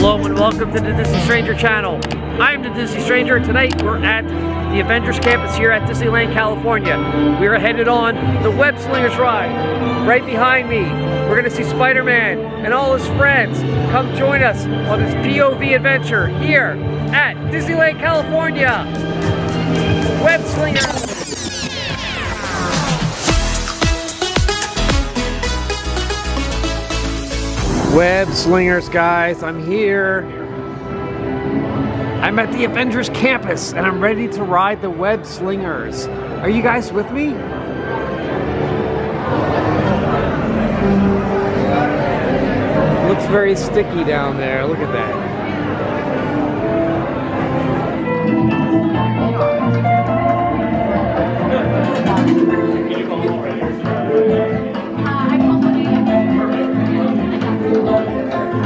Hello and welcome to the Disney Stranger channel. I'm the Disney Stranger. Tonight we're at the Avengers Campus here at Disneyland, California. We are headed on the WEB Slingers ride. Right behind me, we're going to see Spider-Man and all his friends. Come join us on this POV adventure here at Disneyland, California. WEB Slingers. WEB Slingers, guys, I'm here. I'm at the Avengers Campus and I'm ready to ride the WEB Slingers. Are you guys with me? Looks very sticky down there. Look at that.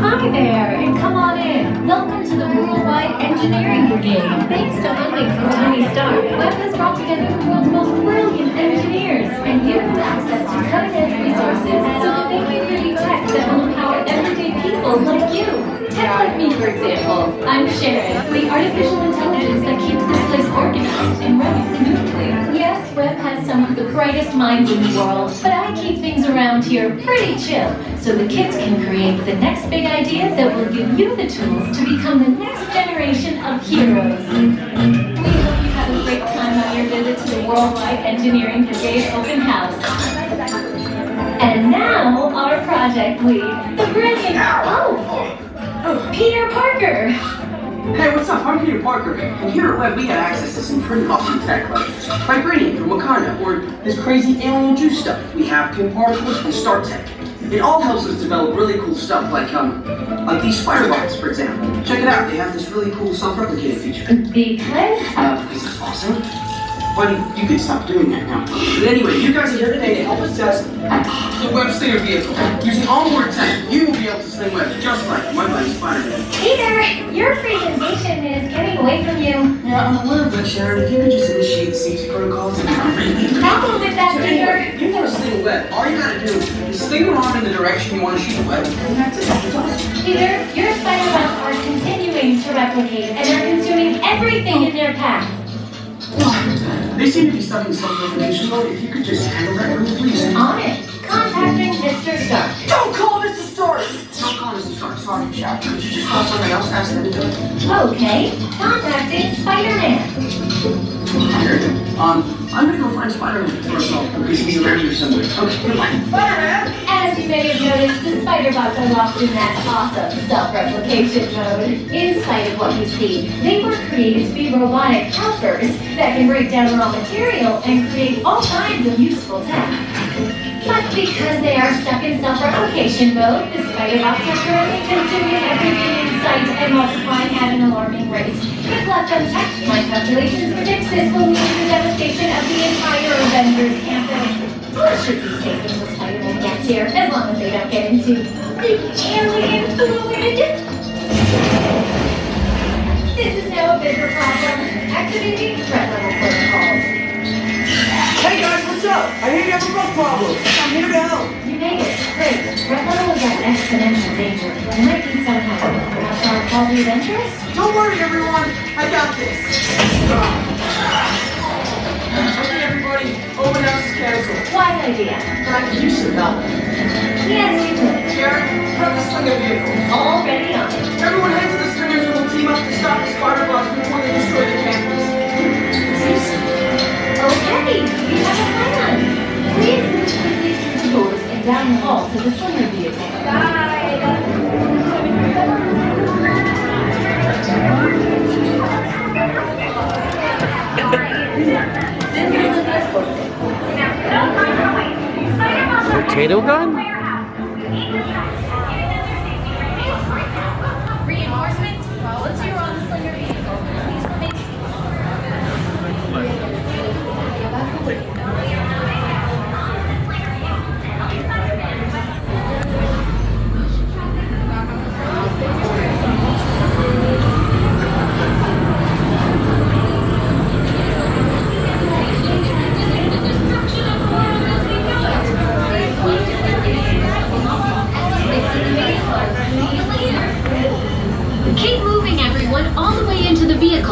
Hi there, and come on in. Welcome to the Worldwide Engineering Brigade. Thanks to funding from Tony Stark, WEB has brought together the world's most brilliant engineers, and you have access to cutting-edge resources so that they can create tech that will empower everyday people like you. Tech like me, for example. I'm Sharon, the artificial intelligence that keeps this place organized and running smoothly. Yes, WEB has some of the brightest minds in the world, but I keep things around here pretty chill, so the kids can create the next big idea that will give you the tools to become the next generation of heroes. We hope you have a great time on your visit to the Worldwide Engineering Brigade Open House. And now, our project lead, the brilliant... Oh, Peter Parker! Hey, what's up? I'm Peter Parker, and here at WEB we have access to some pretty awesome tech, like Vibranium from Wakanda, or this crazy alien juice stuff. We have Pin Particles and Star Tech. It all helps us develop really cool stuff like these spider bots, for example. Check it out, they have this really cool self-replicating feature. Because it's awesome. Buddy, you can stop doing that now. But anyway, you guys are here today to help us test the WEB Slinger vehicle. Using onboard tech, you will be able to sling webs just like my buddy Spiderman. Peter, your presentation is getting away from you. Yeah, I'm aware of that, Sharon. If you could just initiate the safety protocols and Problem with that, so Peter. anyway, you want to sling a web. All you gotta do is sling your arm in the direction you want to shoot the web, and that's it. It's awesome. Peter, your spider bots are continuing to replicate and are consuming everything in their path. They seem to be stuck in self-replication mode. If you could just handle that for me, please. On it. Contacting Mr. Stark. Don't call Mr. Stark! Don't call Mr. Stark. Sorry, Jack. Could you just call somebody else? Ask them to do it. Okay. Contacting Spider-Man. I'm gonna go find Spiderman first of all, because he's around here somewhere. Okay, goodbye. Spider-Man! As you may have noticed, the spider bots are locked in that awesome self-replication mode. In spite of what you see, they were created to be robotic helpers that can break down raw material and create all kinds of useful tech. But because they are stuck in self-replication mode, the spider bots are currently consuming everything in sight and multiplying at an alarming rate. If left unchecked, my calculations predict this will lead to the devastation of the entire Avengers Campus. What should be safe until Spider-Man gets here, as long as they don't get into the alien fluid. This is now a bigger problem. Activating threat level protocols. Hey guys, what's up? I hear you have a bug problem. I'm here to help. You made it. Great. Threat level is at exponential danger. You might need some help. Perhaps our quality of interest? Don't worry, everyone. I got this. Okay, everybody. Open house is canceled. Wise idea. But I could use some help. Yes, you could. Sharon, prep the Slinger vehicle. Already on it. Everyone head to the Slingers and we'll team up to stop the spider bots before they destroy the campus. It's easy. Okay, we have a plan. Please move quickly through the doors and down the hall to the Slinger vehicle. Bye. Potato gun? Reinforcements? Well, 0 on the Slinger vehicle. Please remain. Destruction of the world as we know it.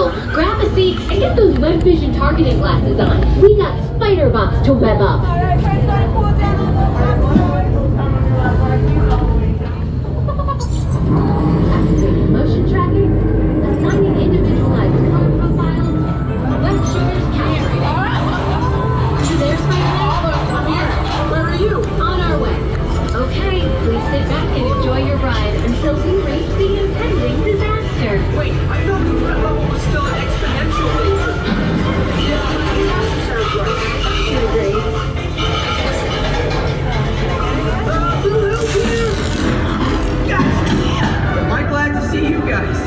vehicle. Grab a seat and get those web vision targeting glasses on. We got spider bots to web up. Activating motion tracking, assigning individualized color profiles, web shooters capturing. You there, Spiderman? I'm here. Where are you? On our way. Okay, please sit back and enjoy your ride until we reach the impending disaster. Wait, I thought the threat level was still an exponential nature. Yeah, sounds right. You agree? Who else here? Guys, am I glad to see you guys?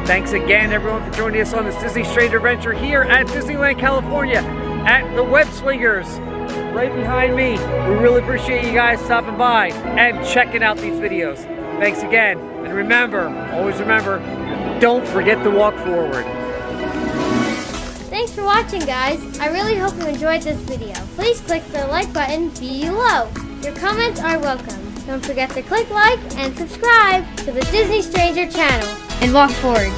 Thanks again, everyone, for joining us on this Disney Stranger adventure here at Disneyland, California, at the WEB Slingers. right behind me. We really appreciate you guys stopping by and checking out these videos. Thanks again. And remember, always remember, don't forget to walk forward. Thanks for watching, guys. I really hope you enjoyed this video. Please click the like button below. Your comments are welcome. Don't forget to click like and subscribe to the Disney Stranger channel. And walk forward.